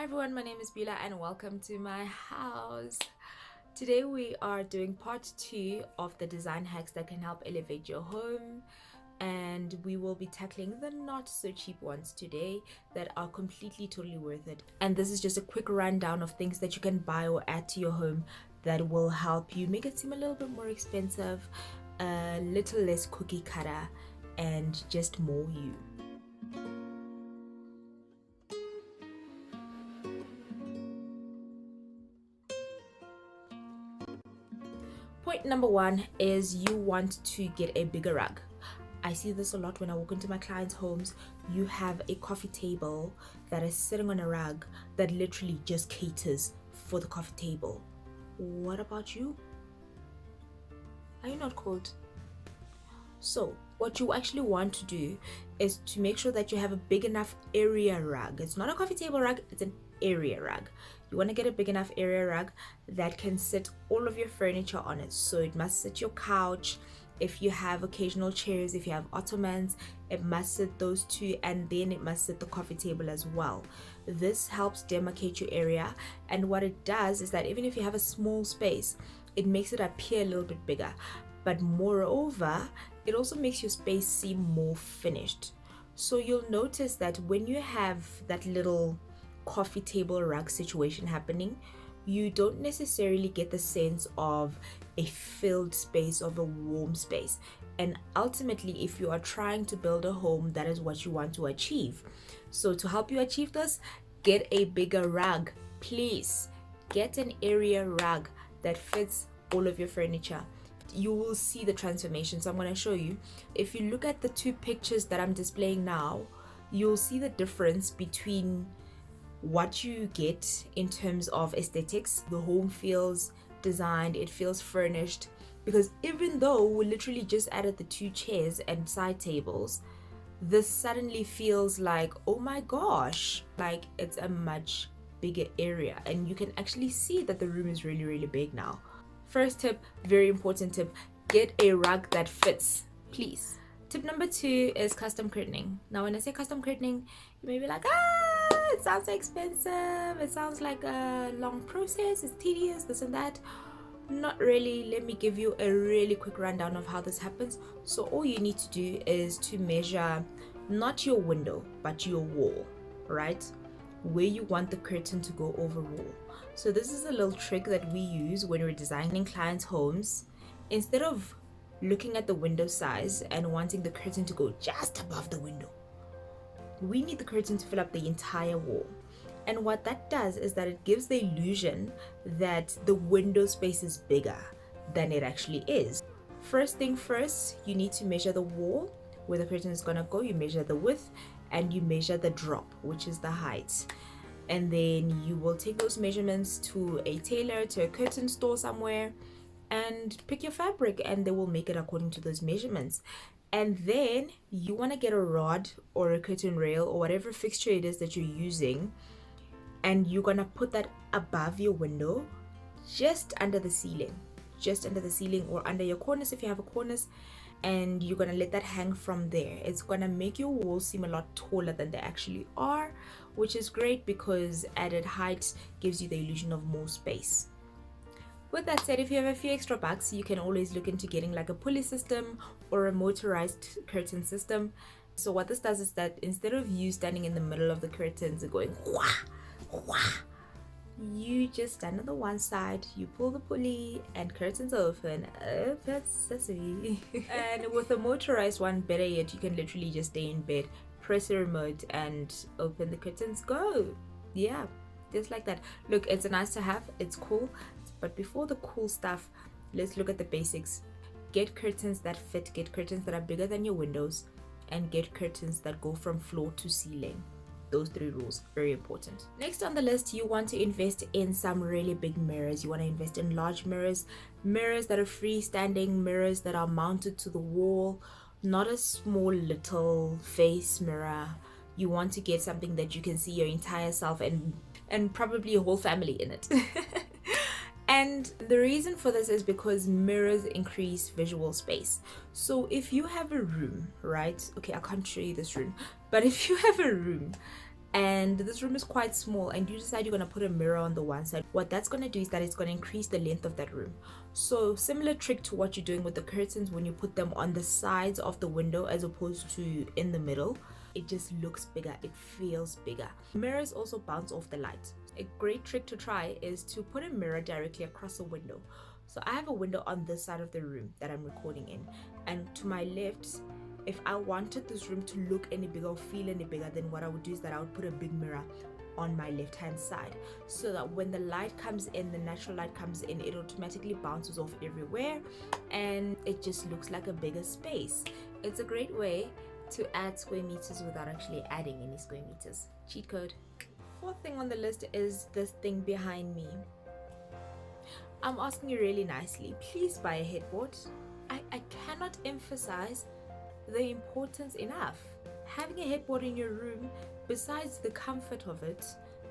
everyone, my name is Bila and welcome to my house. Today we are doing part 2 of the design hacks that can help elevate your home, and we will be tackling the not so cheap ones today that are completely totally worth it. And this is just a quick rundown of things that you can buy or add to your home that will help you make it seem a little bit more expensive, a little less cookie cutter, and just more you. Point number 1 is you want to get a bigger rug. I see this a lot when I walk into my clients' homes. You have a coffee table that is sitting on a rug that literally just caters for the coffee table. What about you? Are you not cold? So what you actually want to do is to make sure that you have a big enough area rug. It's not a coffee table rug, it's an area rug. You want to get a big enough area rug that can sit all of your furniture on it. So it must sit your couch. If you have occasional chairs, if you have ottomans, it must sit those two, and then it must sit the coffee table as well. This helps demarcate your area, and what it does is that even if you have a small space, it makes it appear a little bit bigger. But moreover, it also makes your space seem more finished. So you'll notice that when you have that little coffee table rug situation happening, you don't necessarily get the sense of a filled space, of a warm space. And ultimately, if you are trying to build a home, that is what you want to achieve. So to help you achieve this, get a bigger rug. Please get an area rug that fits all of your furniture. You will see the transformation. So I'm going to show you. If you look at the two pictures that I'm displaying now, you'll see the difference between what you get in terms of aesthetics. The home feels designed, it feels furnished, because even though we literally just added the two chairs and side tables, this suddenly feels like, oh my gosh, like it's a much bigger area, and you can actually see that the room is really big now. First tip, very important tip, get a rug that fits, please. Tip number 2 is custom curtaining. Now when I say custom curtaining, you may be like, it sounds expensive, it sounds like a long process, it's tedious, this and that. Not really. Let me give you a really quick rundown of how this happens. So all you need to do is to measure not your window but your wall, right, where you want the curtain to go overall. So this is a little trick that we use when we're designing clients' homes. Instead of looking at the window size and wanting the curtain to go just above the window, we need the curtain to fill up the entire wall. And what that does is that it gives the illusion that the window space is bigger than it actually is. First thing first, you need to measure the wall where the curtain is going to go. You measure the width and you measure the drop, which is the height. And then you will take those measurements to a tailor, to a curtain store somewhere, and pick your fabric, and they will make it according to those measurements. And then you want to get a rod or a curtain rail or whatever fixture it is that you're using, and you're going to put that above your window, just under the ceiling, or under your cornice if you have a cornice, and you're going to let that hang from there. It's going to make your walls seem a lot taller than they actually are, which is great because added height gives you the illusion of more space. With that said, if you have a few extra bucks, you can always look into getting like a pulley system or a motorized curtain system. So what this does is that instead of you standing in the middle of the curtains and going wah, wah, you just stand on the one side, you pull the pulley, and curtains open. Sesame. And with a motorized one, better yet, you can literally just stay in bed, press a remote, and open the curtains, go. Yeah, just like that. Look, it's a nice to have, it's cool. But before the cool stuff, let's look at the basics. Get curtains that fit, get curtains that are bigger than your windows, and get curtains that go from floor to ceiling. Those 3 rules, very important. Next on the list, you want to invest in some really big mirrors. You want to invest in large mirrors that are freestanding, mirrors that are mounted to the wall, not a small little face mirror. You want to get something that you can see your entire self and probably your whole family in it. And the reason for this is because mirrors increase visual space. So if you have a room, right? Okay, I can't show you this room, but if you have a room and this room is quite small, and you decide you're going to put a mirror on the one side, what that's going to do is that it's going to increase the length of that room. So similar trick to what you're doing with the curtains when you put them on the sides of the window as opposed to in the middle. It just looks bigger, it feels bigger. Mirrors also bounce off the light. A great trick to try is to put a mirror directly across a window. So I have a window on this side of the room that I'm recording in, and to my left, if I wanted this room to look any bigger or feel any bigger, then what I would do is that I would put a big mirror on my left hand side, so that when the light comes in, the natural light comes in, it automatically bounces off everywhere and it just looks like a bigger space. It's a great way to add square meters without actually adding any square meters. Cheat code. Fourth thing on the list is this thing behind me. I'm asking you really nicely, please buy a headboard. I cannot emphasize the importance enough. Having a headboard in your room, besides the comfort of it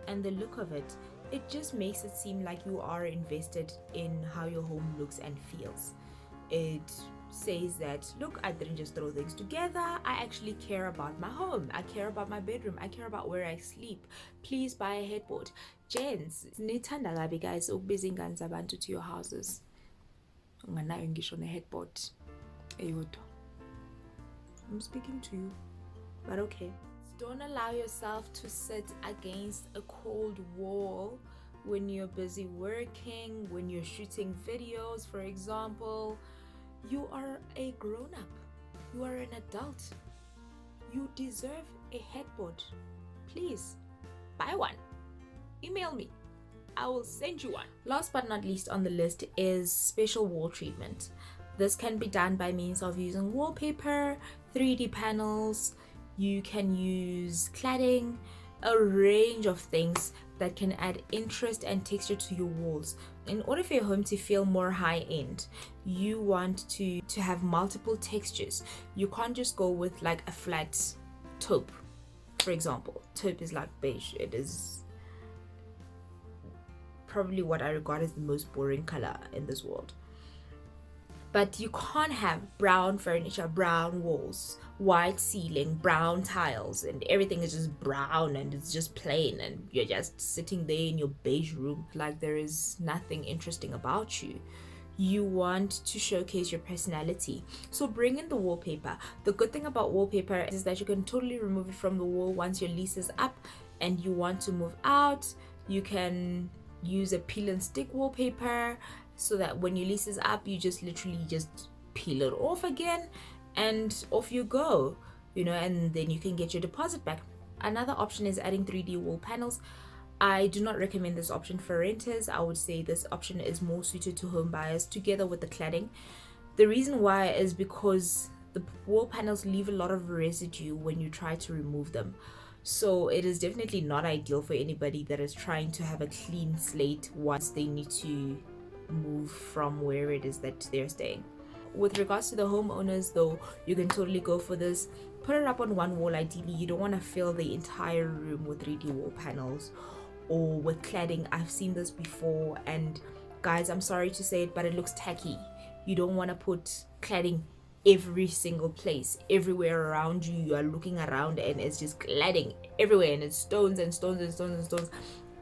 and the look of it, it just makes it seem like you are invested in how your home looks and feels. It says that, look, I didn't just throw things together, I actually care about my home, I care about my bedroom, I care about where I sleep. Please buy a headboard. Gents, nithanda kabi guys ukubiza ingane zabantu to your houses unganayo ngisho ne-headboard eyodwa. I'm speaking to you, but okay. Don't allow yourself to sit against a cold wall when you're busy working, when you're shooting videos, for example. You are a grown-up. You are an adult. You deserve a headboard. Please, buy one. Email me. I will send you one. Last but not least on the list is special wall treatment. This can be done by means of using wallpaper, 3D panels. You can use cladding, a range of things that can add interest and texture to your walls. In order for your home to feel more high-end, you want to have multiple textures. You can't just go with like a flat taupe, for example. Taupe is like beige. It is probably what I regard as the most boring color in this world. But you can't have brown furniture, brown walls, white ceiling, brown tiles, and everything is just brown and it's just plain, and you're just sitting there in your beige room like there is nothing interesting about you. You want to showcase your personality, so bring in the wallpaper. The good thing about wallpaper is that you can totally remove it from the wall once your lease is up and you want to move out. You can use a peel and stick wallpaper, so that when your lease is up, you just literally just peel it off again and off you go, you know, and then you can get your deposit back. Another option is adding 3D wall panels. I do not recommend this option for renters. I would say this option is more suited to home buyers together with the cladding. The reason why is because the wall panels leave a lot of residue when you try to remove them. So it is definitely not ideal for anybody that is trying to have a clean slate once they need to move from where it is that they're staying. With regards to the homeowners though, you can totally go for this. Put it up on one wall ideally. You don't want to fill the entire room with 3D wall panels or with cladding. I've seen this before, and guys, I'm sorry to say it, but it looks tacky. You don't want to put cladding every single place. Everywhere around you, you are looking around and it's just cladding everywhere, and it's stones and stones and stones and stones.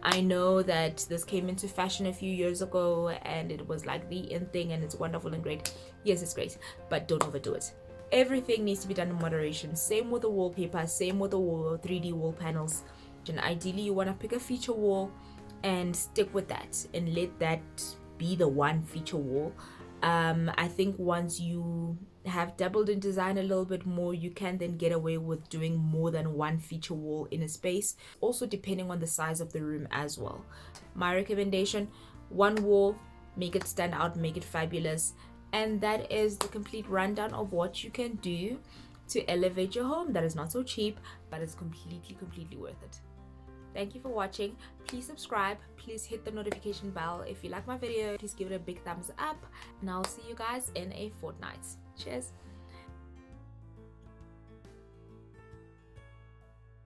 I know that this came into fashion a few years ago and it was like the in thing and it's wonderful and great. Yes, it's great, but don't overdo it. Everything needs to be done in moderation. Same with the wallpaper, same with the 3D wall panels. And ideally you want to pick a feature wall and stick with that and let that be the one feature wall. I think once you have dabbled in design a little bit more, you can then get away with doing more than one feature wall in a space, also depending on the size of the room as well. My recommendation, one wall, make it stand out, make it fabulous. And that is the complete rundown of what you can do to elevate your home. That is not so cheap, but it's completely worth it. Thank you for watching. Please subscribe, please hit the notification bell. If you like my video, please give it a big thumbs up, and I'll see you guys in a fortnight. Cheers.